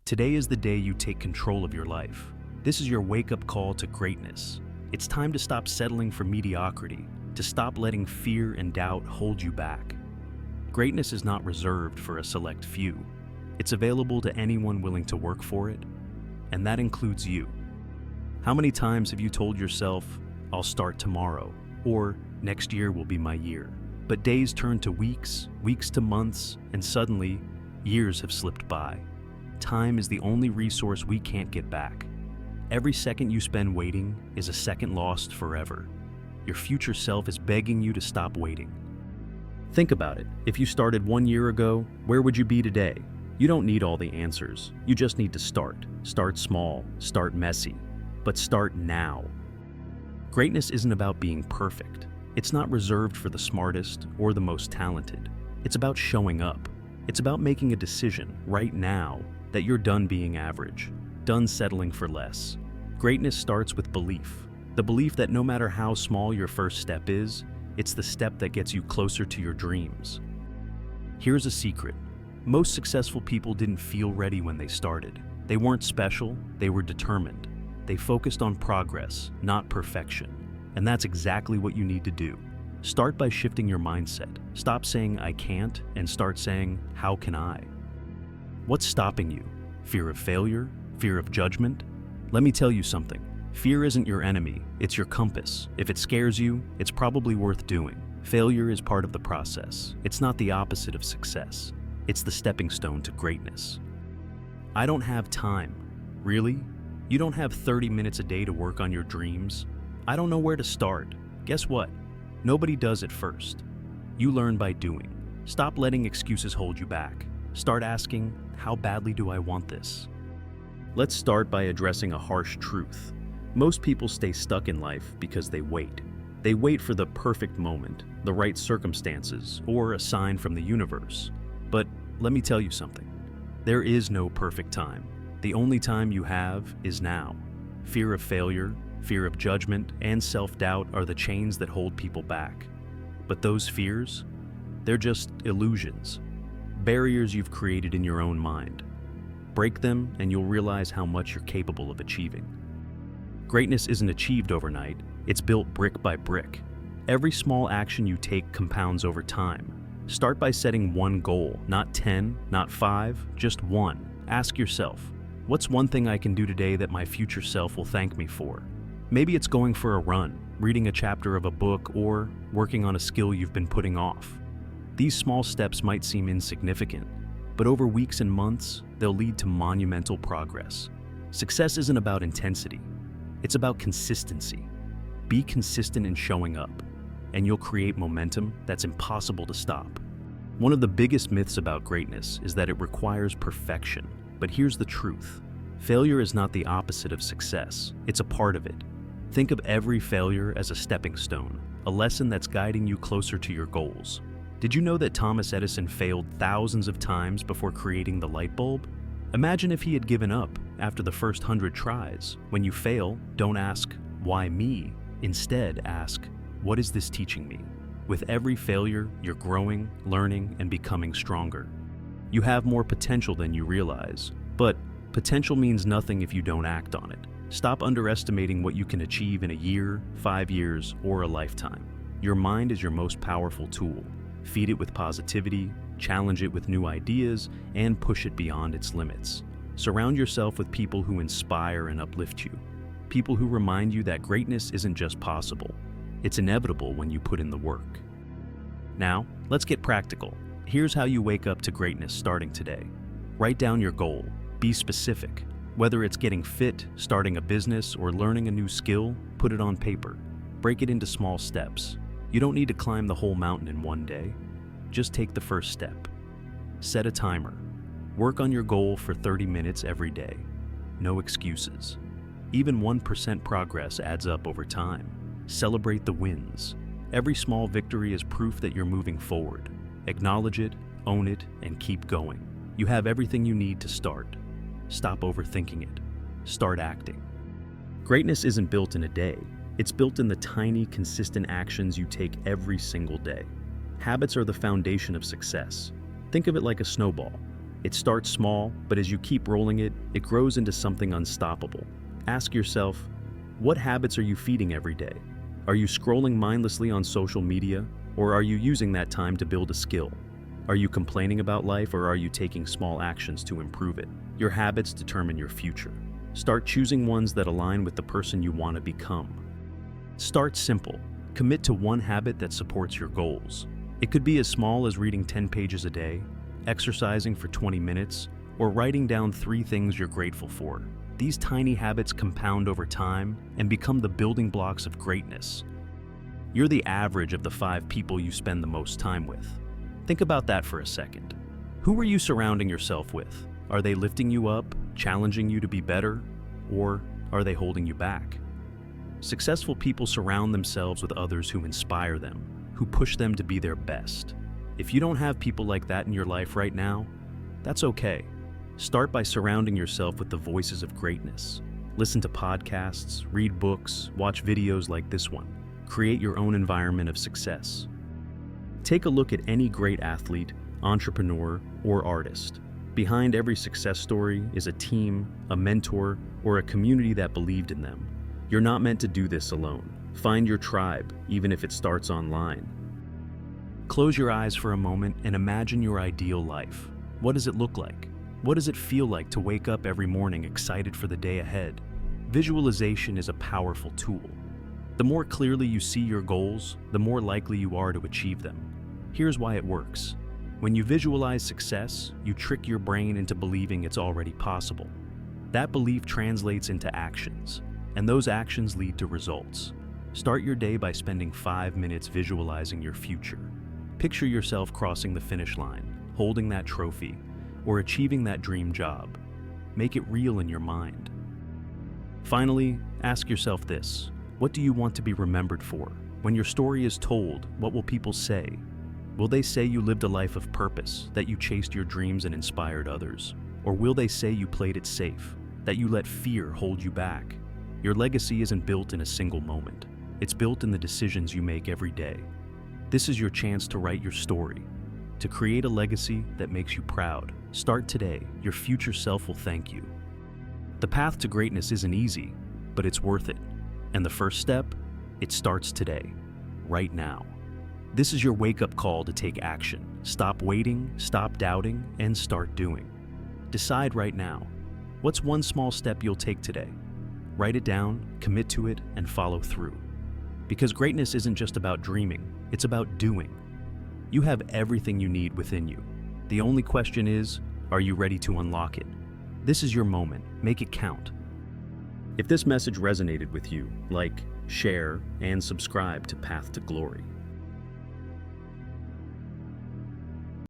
Today is the day you take control of your life. This is your wake-up call to greatness. It's time to stop settling for mediocrity, to stop letting fear and doubt hold you back. Greatness is not reserved for a select few. It's available to anyone willing to work for it, and that includes you. How many times have you told yourself, "I'll start tomorrow," or "next year will be my year"? But days turn to weeks, weeks to months, and suddenly, years have slipped by. Time is the only resource we can't get back. Every second you spend waiting is a second lost forever. Your future self is begging you to stop waiting. Think about it. If you started 1 year ago, where would you be today? You don't need all the answers. You just need to start. Start small, start messy, but start now. Greatness isn't about being perfect. It's not reserved for the smartest or the most talented. It's about showing up. It's about making a decision right now that you're done being average, done settling for less. Greatness starts with belief. The belief that no matter how small your first step is, it's the step that gets you closer to your dreams. Here's a secret. Most successful people didn't feel ready when they started. They weren't special, they were determined. They focused on progress, not perfection. And that's exactly what you need to do. Start by shifting your mindset. Stop saying "I can't" and start saying "How can I?" What's stopping you? Fear of failure? Fear of judgment? Let me tell you something. Fear isn't your enemy, it's your compass. If it scares you, it's probably worth doing. Failure is part of the process. It's not the opposite of success. It's the stepping stone to greatness. I don't have time. Really? You don't have 30 minutes a day to work on your dreams? I don't know where to start. Guess what? Nobody does it first. You learn by doing. Stop letting excuses hold you back. Start asking, how badly do I want this? Let's start by addressing a harsh truth. Most people stay stuck in life because they wait. They wait for the perfect moment, the right circumstances, or a sign from the universe. But let me tell you something. There is no perfect time. The only time you have is now. Fear of failure, fear of judgment, and self-doubt are the chains that hold people back. But those fears, they're just illusions. Barriers you've created in your own mind. Break them and you'll realize how much you're capable of achieving. Greatness isn't achieved overnight, it's built brick by brick. Every small action you take compounds over time. Start by setting one goal, not 10, not 5, just one. Ask yourself, what's one thing I can do today that my future self will thank me for? Maybe it's going for a run, reading a chapter of a book, or working on a skill you've been putting off. These small steps might seem insignificant, but over weeks and months, they'll lead to monumental progress. Success isn't about intensity, it's about consistency. Be consistent in showing up, and you'll create momentum that's impossible to stop. One of the biggest myths about greatness is that it requires perfection, but here's the truth. Failure is not the opposite of success, it's a part of it. Think of every failure as a stepping stone, a lesson that's guiding you closer to your goals. Did you know that Thomas Edison failed thousands of times before creating the light bulb? Imagine if he had given up after the first 100 tries. When you fail, don't ask, "Why me?" Instead, ask, "What is this teaching me?" With every failure, you're growing, learning, and becoming stronger. You have more potential than you realize, but potential means nothing if you don't act on it. Stop underestimating what you can achieve in a year, 5 years, or a lifetime. Your mind is your most powerful tool. Feed it with positivity, challenge it with new ideas, and push it beyond its limits. Surround yourself with people who inspire and uplift you. People who remind you that greatness isn't just possible, it's inevitable when you put in the work. Now, let's get practical. Here's how you wake up to greatness starting today. Write down your goal. Be specific. Whether it's getting fit, starting a business, or learning a new skill, put it on paper. Break it into small steps. You don't need to climb the whole mountain in one day. Just take the first step. Set a timer. Work on your goal for 30 minutes every day. No excuses. Even 1% progress adds up over time. Celebrate the wins. Every small victory is proof that you're moving forward. Acknowledge it, own it, and keep going. You have everything you need to start. Stop overthinking it. Start acting. Greatness isn't built in a day. It's built in the tiny, consistent actions you take every single day. Habits are the foundation of success. Think of it like a snowball. It starts small, but as you keep rolling it, it grows into something unstoppable. Ask yourself, what habits are you feeding every day? Are you scrolling mindlessly on social media, or are you using that time to build a skill? Are you complaining about life, or are you taking small actions to improve it? Your habits determine your future. Start choosing ones that align with the person you want to become. Start simple. Commit to one habit that supports your goals. It could be as small as reading 10 pages a day, exercising for 20 minutes, or writing down 3 things you're grateful for. These tiny habits compound over time and become the building blocks of greatness. You're the average of the 5 people you spend the most time with. Think about that for a second. Who are you surrounding yourself with? Are they lifting you up, challenging you to be better, or are they holding you back? Successful people surround themselves with others who inspire them, who push them to be their best. If you don't have people like that in your life right now, that's okay. Start by surrounding yourself with the voices of greatness. Listen to podcasts, read books, watch videos like this one. Create your own environment of success. Take a look at any great athlete, entrepreneur, or artist. Behind every success story is a team, a mentor, or a community that believed in them. You're not meant to do this alone. Find your tribe, even if it starts online. Close your eyes for a moment and imagine your ideal life. What does it look like? What does it feel like to wake up every morning excited for the day ahead? Visualization is a powerful tool. The more clearly you see your goals, the more likely you are to achieve them. Here's why it works. When you visualize success, you trick your brain into believing it's already possible. That belief translates into actions, and those actions lead to results. Start your day by spending 5 minutes visualizing your future. Picture yourself crossing the finish line, holding that trophy, or achieving that dream job. Make it real in your mind. Finally, ask yourself this: what do you want to be remembered for? When your story is told, what will people say? Will they say you lived a life of purpose, that you chased your dreams and inspired others? Or will they say you played it safe, that you let fear hold you back? Your legacy isn't built in a single moment. It's built in the decisions you make every day. This is your chance to write your story, to create a legacy that makes you proud. Start today. Your future self will thank you. The path to greatness isn't easy, but it's worth it. And the first step, it starts today, right now. This is your wake-up call to take action. Stop waiting, stop doubting, and start doing. Decide right now. What's one small step you'll take today? Write it down, commit to it, and follow through. Because greatness isn't just about dreaming, it's about doing. You have everything you need within you. The only question is, are you ready to unlock it? This is your moment. Make it count. If this message resonated with you, like, share, and subscribe to Path to Glory.